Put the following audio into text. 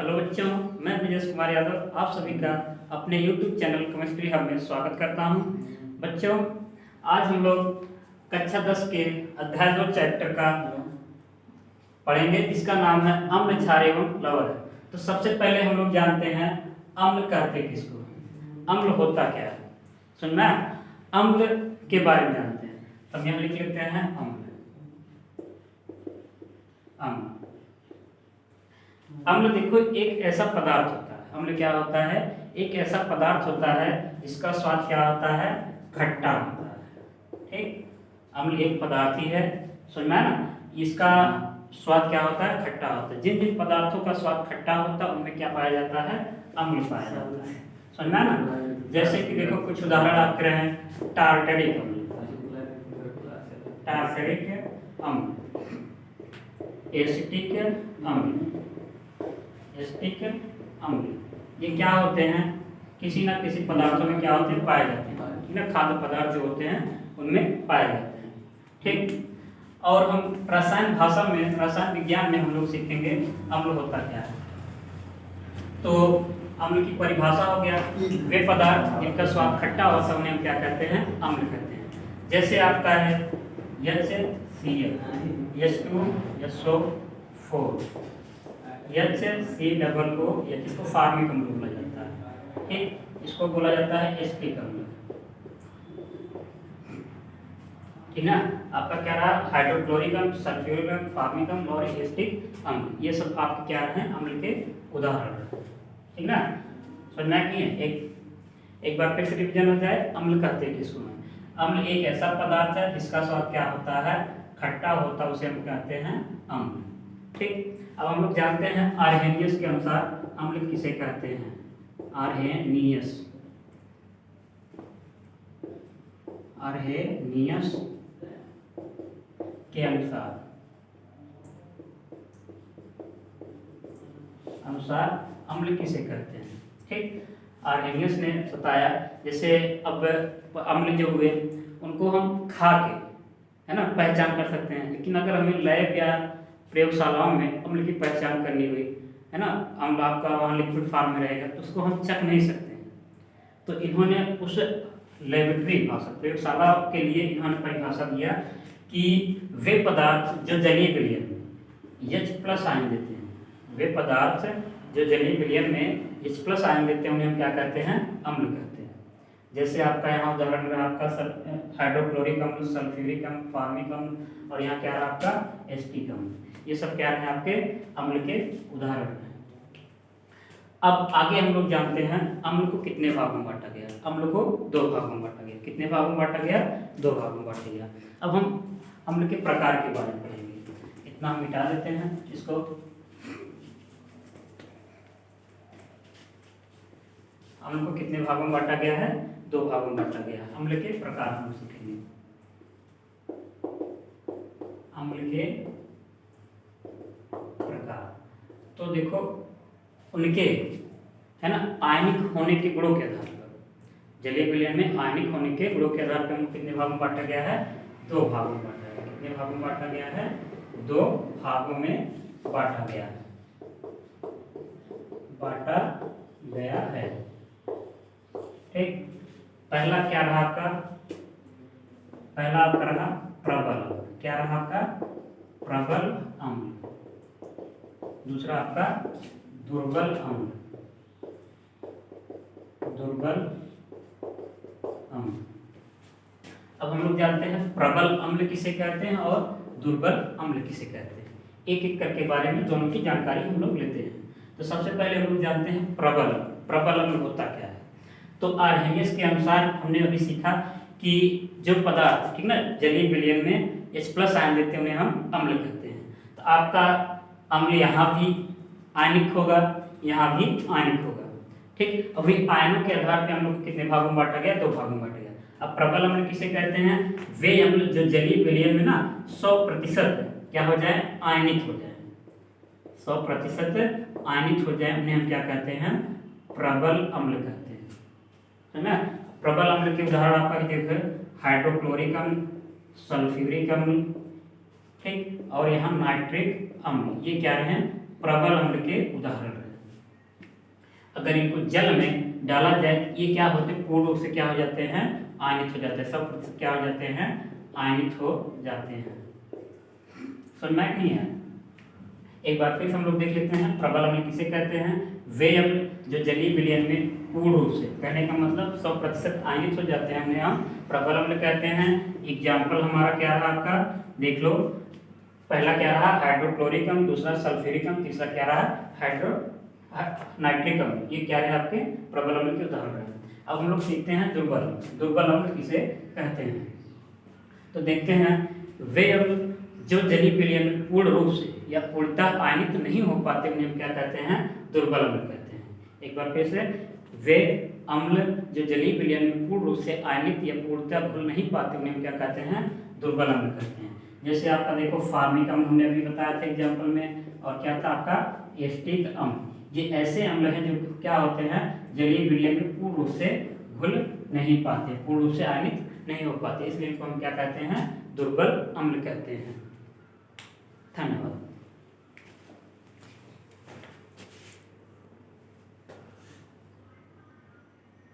Hello बच्चों, मैं ब्रजेश कुमार यादव आप सभी का अपने YouTube चैनल केमिस्ट्री हब में स्वागत करता हूं। बच्चों, आज हम लोग कक्षा 10 के अध्याय 2 चैप्टर का पढ़ेंगे जिसका नाम है अम्ल, क्षार एवं लवण। तो सबसे पहले हम लोग जानते हैं अम्ल कहते किसको, अम्ल होता क्या है। सुनना, अम्ल के बारे में जानते हैं। तब यहाँ लिख लेते हैं अम्ल। अम्ल देखो एक ऐसा पदार्थ होता है, अम्ल क्या होता है, एक ऐसा पदार्थ होता है जिसका स्वाद क्या होता है, खट्टा होता है। ठीक, अम्ल एक पदार्थ ही है, समझ में ना, इसका स्वाद क्या होता है, खट्टा होता है। जिन जिन पदार्थों का स्वाद खट्टा होता है उनमें क्या पाया जाता है, अम्ल पाया जाता है, समझ में ना। जैसे कि देखो कुछ उदाहरण आप रहे हैं, टार्टरिक अम्ल, टार्टरिक अम्ल, एसिटिक अम्ल, एसिटिक अम्ल, ये क्या होते हैं, किसी ना किसी पदार्थों में क्या होते हैं, पाए जाते हैं। ठीक है, खाद्य पदार्थ जो होते हैं उनमें पाए जाते हैं। ठीक, और हम रसायन भाषा में, रसायन विज्ञान में हम लोग सीखेंगे अम्ल होता क्या है। तो अम्ल की परिभाषा हो गया, वे पदार्थ जिनका स्वाद खट्टा होता है उन्हें हम क्या कहते हैं, अम्ल कहते हैं। जैसे आपका है HCl, H2SO4, HCl को इसको फार्मिक अम्ल बोला जाता है। ठीक, इसको बोला जाता है एसिटिक अम्ल। ठीक है, आपका क्या रहा, हाइड्रोक्लोरिक अम्ल, सल्फ्यूरिक अम्ल, फार्मिक अम्ल और एसिटिक अम्ल, ये सब आपके क्या हैं, अम्ल के उदाहरण। ठीक ना, समझना कि एक बार फिर से रिवीजन हो जाए। अम्ल कहते हैं किसको, अम्ल एक ऐसा पदार्थ है जिसका स्वाद क्या होता है, खट्टा होता है, उसे हम कहते हैं अम्ल। ठीक, अब हम लोग जानते हैं आर्हेनियस के अनुसार अम्ल किसे कहते हैं, आर्हेनियस, आर्हेनियस के अनुसार अम्ल किसे कहते हैं। ठीक, आर्हेनियस ने बताया, जैसे अब अम्ल जो हुए उनको हम खा के, है ना, पहचान कर सकते हैं। लेकिन अगर हमें लैब या प्रयोगशालाओं में अम्ल की पहचान करनी हुई, है ना, अम्ल आपका वहाँ लिक्विड फॉर्म में रहेगा तो उसको हम चख नहीं सकते हैं। तो इन्होंने उस लेबोरेटरी भाषा, प्रयोगशाला के लिए इन्होंने परिभाषा दिया कि वे पदार्थ जो जलीय विलयन में H+ आयन देते हैं, वे पदार्थ जो जलीय विलयन में H+ आयन देते हैं उन्हें हम क्या कहते हैं, अम्ल कहते हैं। जैसे आपका यहाँ उदाहरण में आपका हाइड्रोक्लोरिक अम्ल, सल्फ्यूरिक अम्ल, फार्मिक अम्ल और यहाँ क्या है आपका एसिटिक अम्ल, ये सब क्या है आपके अम्ल के उदाहरण हैं। अब आगे हम लोग जानते हैं अम्ल को कितने भागों में बांटा गया। अम्ल को 2 भागों में बांटा गया। कितने भागों में बांटा गया, 2 भागों में बांटा गया। अब हम अम्ल के प्रकार के बारे में पढ़ेंगे। इतना हम मिटा देते हैं इसको। अम्ल को कितने भागों में बांटा गया है, 2 भागों में बांटा गया है। अम्ल के प्रकार हम सीखेंगे। अम्ल के प्रकार, तो देखो उनके, है ना, आयनिक होने के गुणों के आधार पर, जलीय विलयन में आयनिक होने के गुणों के आधार पर उनको कितने भागों में बांटा गया है, 2 भागों में बांटा गया है। कितने भागों में बांटा गया है, 2 भागों में बांटा गया है, बांटा गया है। ठीक, पहला क्या रहा आपका, पहला आपका रहा प्रबल, क्या रहा आपका, प्रबल अम्ल। दूसरा आपका दुर्बल अम्ल, दुर्बल अम्ल। अब हम लोग जानते हैं प्रबल अम्ल किसे कहते हैं और दुर्बल अम्ल किसे कहते हैं। एक एक करके बारे में दोनों की जानकारी हम लोग लेते हैं। तो सबसे पहले हम लोग जानते हैं प्रबल, प्रबल अम्ल होता क्या है। तो आर्हेनियस के अनुसार हमने अभी सीखा कि जो पदार्थ, ठीक ना, जलीय विलयन में H+ आयन देते हैं उन्हें हम अम्ल कहते हैं। तो आपका अम्ल यहाँ भी आयनिक होगा, यहाँ भी आयनिक होगा। ठीक, अभी आयनों के आधार पर हम लोग कितने भागों में बांटा गया, 2 भागों में बांटा गया। अब प्रबल अम्ल किसे कहते हैं, वे अम्ल जो जलीय विलयन में ना 100% क्या हो जाए, आयनित हो जाए, 100% आयनित हो जाए, उन्हें हम क्या कहते हैं, प्रबल अम्ल कहते हैं, है ना। प्रबल अम्ल के उदाहरण आपका देखो, हाइड्रोक्लोरिक अम्ल, सल्फ्यूरिक अम्ल, ठीक, और यहाँ नाइट्रिक अम्ल, ये क्या है, प्रबल अम्ल के उदाहरण हैं। अगर इनको जल में डाला जाए, ये क्या होते हैं, पूर्ण रूप से क्या हो जाते हैं, आयनित हो जाते हैं, 100% क्या हो जाते हैं, आयनित हो जाते हैं। समझ में नहीं है? एक बार फिर हम लोग देख लेते हैं प्रबल अम्ल किसे कहते हैं। वे अम्ल जो जलीय विलयन में पूर्ण रूप से, कहने का मतलब 100% आयनित हो जाते हैं, उन्हें हम प्रबल अम्ल कहते हैं। एग्जाम्पल हमारा क्या रहा आपका, देख लो, पहला क्या रहा, हाइड्रोक्लोरिक अम्ल, दूसरा सल्फ्यूरिक अम्ल, तीसरा क्या रहा, नाइट्रिक अम्ल। ये क्या रहे आपके प्रबल अम्ल के उदाहरण हैं। अब हम लोग सीखते हैं दुर्बल अम्ल। दुर्बल अम्ल किसे कहते हैं, तो देखते हैं, वे अम्ल जो जलीय विलयन में पूर्ण रूप से या पूर्णतः आयनित नहीं हो पाते, उन्हें हम क्या कहते हैं, दुर्बल अम्ल कहते हैं। एक बार फिर से, वे अम्ल जो जलीय विलयन में पूर्ण रूप से आयनित या पूर्णतः घुल नहीं पाते, उन्हें हम क्या कहते हैं, दुर्बल अम्ल कहते हैं। जैसे आपका देखो फार्मिक अम्ल हमने अभी बताया था एग्जाम्पल में, और क्या था आपका एस्टिक अम्ल। ये ऐसे अम्ल हैं जो क्या होते हैं, जलीय विलयन में पूर्ण रूप से घुल नहीं पाते, पूर्ण रूप से आयनित नहीं हो पाते, इसलिए इनको हम क्या कहते हैं, दुर्बल अम्ल कहते हैं। धन्यवाद।